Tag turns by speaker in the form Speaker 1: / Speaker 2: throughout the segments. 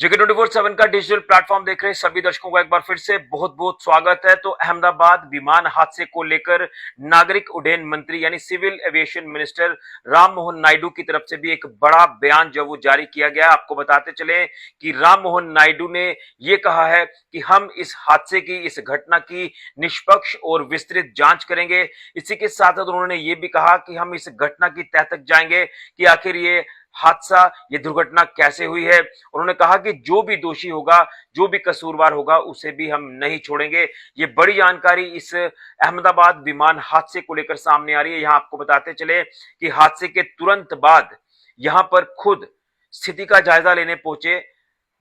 Speaker 1: जगह 24/7 का digital platform देख रहे सभी दर्शकों का एक बार फिर से बहुत बहुत स्वागत है। तो अहमदाबाद विमान हादसे को लेकर नागरिक उड्डयन मंत्री यानी civil aviation minister Ram Mohan Naidu की तरफ से भी एक बड़ा बयान जो वो जारी किया गया। आपको बताते चले कि राम मोहन नायडू ने ये कहा है कि हम इस हादसे की, इस घटना की निष्पक्ष और विस्तृत जांच करेंगे। इसी के साथ साथ उन्होंने ये भी कहा कि हम इस घटना की तह तक जाएंगे कि आखिर ये हादसा, ये दुर्घटना कैसे हुई है। उन्होंने कहा कि जो भी दोषी होगा, जो भी कसूरवार होगा, उसे भी हम नहीं छोड़ेंगे। ये बड़ी जानकारी इस अहमदाबाद विमान हादसे को लेकर सामने आ रही है। यहां आपको बताते चले कि हादसे के तुरंत बाद यहां पर खुद स्थिति का जायजा लेने पहुंचे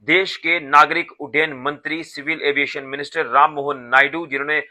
Speaker 1: देश के नागरिक उड्डयन मंत्री, civil aviation minister Ram Mohan Naidu, जिन्होंने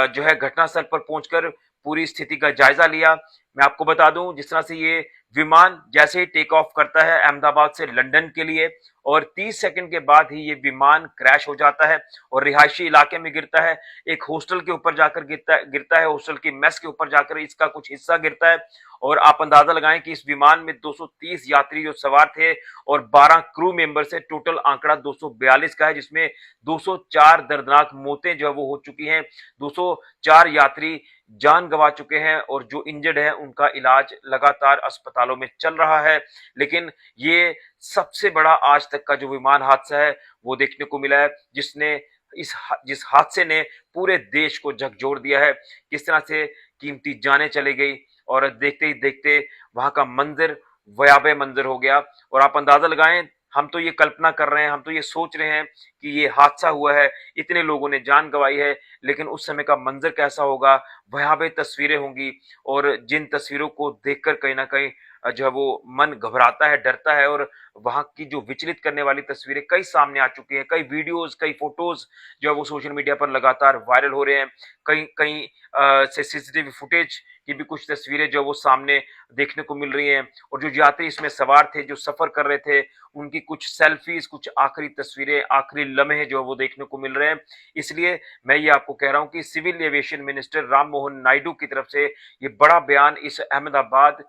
Speaker 1: जो है घटनास्थल पर पहुंचकर पूरी स्थिति का जायजा लिया। मैं आपको बता दूं, जिस तरह से ये विमान जैसे ही टेक ऑफ करता है अहमदाबाद से लंदन के लिए, और 30 सेकंड के बाद ही ये विमान क्रैश हो जाता है और रिहायशी इलाके में गिरता है। एक हॉस्टल के ऊपर जाकर गिरता है, हॉस्टल की मेस के ऊपर जाकर इसका कुछ हिस्सा गिरता है। और आप अंदाजा लगाएं कि इस विमान में 230 यात्री जो सवार थे और 12 क्रू मेंबर से, टोटल आंकड़ा 242 का है, जिसमें 204 दर्दनाक मौतें जो है वो हो चुकी हैं। 204 यात्री जान गंवा चुके हैं और जो इंजर्ड है उनका इलाज लगातार अस्पतालों में चल रहा है। लेकिन ये सबसे बड़ा आज तक का जो विमान हादसा है वो देखने को मिला है, जिस हादसे ने पूरे देश को झकझोर दिया है। किस तरह से कीमती जानें चली गई और देखते ही देखते वहां का मंजर भयावह मंजर हो गया। और आप अंदाजा लगाएं, हम तो ये कल्पना कर रहे हैं, हम तो ये सोच रहे हैं कि ये हादसा हुआ है, इतने लोगों ने जान गंवाई है, लेकिन उस समय का मंजर कैसा होगा, भयावह तस्वीरें होंगी। और जिन तस्वीरों को देखकर कहीं ना कहीं जो है वो मन घबराता है, डरता है। और वहां की जो विचलित करने वाली तस्वीरें कई सामने आ चुकी हैं, कई वीडियोस, कई फोटोज जो है वो सोशल मीडिया पर लगातार वायरल हो रहे हैं। कई कई से सीसीटीवी फुटेज की भी कुछ तस्वीरें जो वो सामने देखने को मिल रही हैं। और जो यात्री इसमें सवार थे, जो सफर कर रहे थे, उनकी कुछ सेल्फीज, कुछ आखिरी तस्वीरें, आखिरी लम्हे जो वो देखने को मिल रहे हैं। इसलिए मैं ये आपको कह रहा हूं कि civil aviation minister Ram Mohan Naidu की तरफ से ये बड़ा बयान इस अहमदाबाद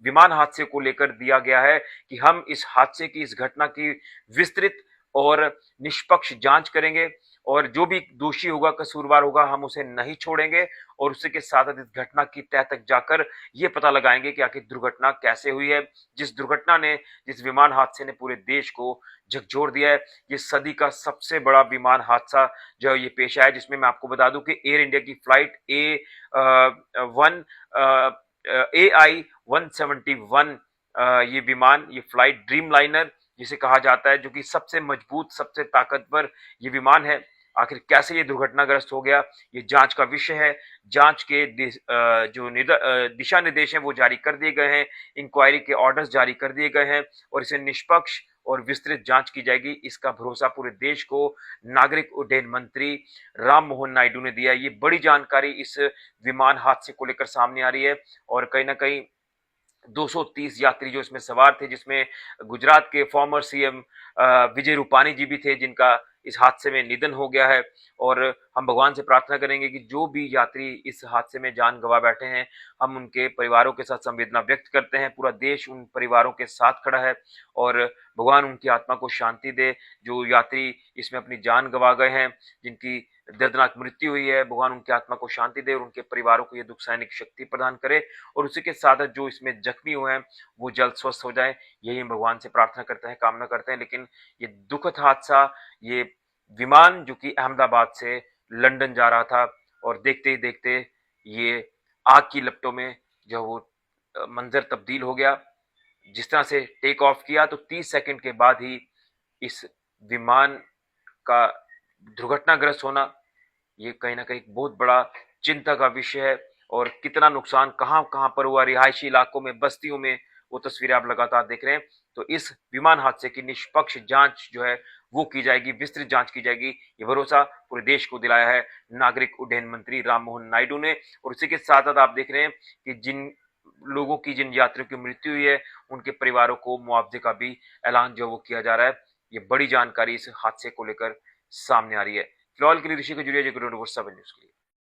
Speaker 1: विमान हादसे को लेकर दिया गया है कि हम इस हादसे की, इस घटना की विस्तृत और निष्पक्ष जांच करेंगे और जो भी दोषी होगा, कसूरवार होगा, हम उसे नहीं छोड़ेंगे। और उसी के साथ इस घटना की तह तक जाकर ये पता लगाएंगे कि आखिर दुर्घटना कैसे हुई है। जिस विमान हादसे ने पूरे देश को झकझोर दिया है। ये सदी का सबसे बड़ा विमान हादसा जो है ये पेश आया, जिसमें मैं आपको बता दूं कि एयर इंडिया की फ्लाइट AI-171 ये विमान, ये फ्लाइट ड्रीम लाइनर जिसे कहा जाता है, जो कि सबसे मजबूत, सबसे ताकतवर ये विमान है। आखिर कैसे ये दुर्घटनाग्रस्त हो गया, ये जांच का विषय है। जांच के जो दिशा निर्देश हैं वो जारी कर दिए गए हैं, इंक्वायरी के ऑर्डर्स जारी कर दिए गए हैं और इसे निष्पक्ष और विस्तृत जांच की जाएगी। इसका भरोसा पूरे देश को नागरिक उड्डयन मंत्री राम मोहन नायडू ने दिया। ये बड़ी जानकारी इस विमान हादसे को लेकर सामने आ रही है। और कहीं ना कहीं 230 यात्री जो इसमें सवार थे, जिसमें गुजरात के फॉर्मर सीएम विजय रूपानी जी भी थे, जिनका इस हादसे में निधन हो गया है। और हम भगवान से प्रार्थना करेंगे कि जो भी यात्री इस हादसे में जान गंवा बैठे हैं, हम उनके परिवारों के साथ संवेदना व्यक्त करते हैं। पूरा देश उन परिवारों के साथ खड़ा है और भगवान उनकी आत्मा को शांति दे। जो यात्री इसमें अपनी जान गंवा गए हैं, जिनकी दर्दनाक मृत्यु हुई है, भगवान उनकी आत्मा को शांति दे और उनके परिवारों को ये दुख सहने की शक्ति प्रदान करे। और उसी के साथ जो इसमें जख्मी हुए हैं वो जल्द स्वस्थ हो जाए, यही हम भगवान से प्रार्थना करते हैं, कामना करते हैं। लेकिन ये दुखद हादसा, ये विमान जो कि अहमदाबाद से लंदन जा रहा था और देखते ही देखते ये आग की लपटों में जो वो मंजर तब्दील हो गया। जिस तरह से टेक ऑफ किया तो 30 सेकंड के बाद ही इस विमान का दुर्घटनाग्रस्त होना, ये कहीं ना कहीं बहुत बड़ा चिंता का विषय है। और कितना नुकसान कहां कहां पर हुआ, रिहायशी इलाकों में, बस्तियों में, वो तस्वीरें आप लगातार देख रहे हैं। तो इस विमान हादसे की निष्पक्ष जांच जो है वो की जाएगी, विस्तृत जांच की जाएगी। ये भरोसा पूरे देश को दिलाया है नागरिक उड्डयन मंत्री राम मोहन नायडू ने। और इसी के साथ साथ आप देख रहे हैं कि जिन यात्रियों की मृत्यु हुई है, उनके परिवारों को मुआवजे का भी ऐलान जो वो किया जा रहा है। ये बड़ी जानकारी इस हादसे को लेकर सामने आ रही है। फिलहाल के लिए ऋषि को जुड़िए 24/7 न्यूज के लिए।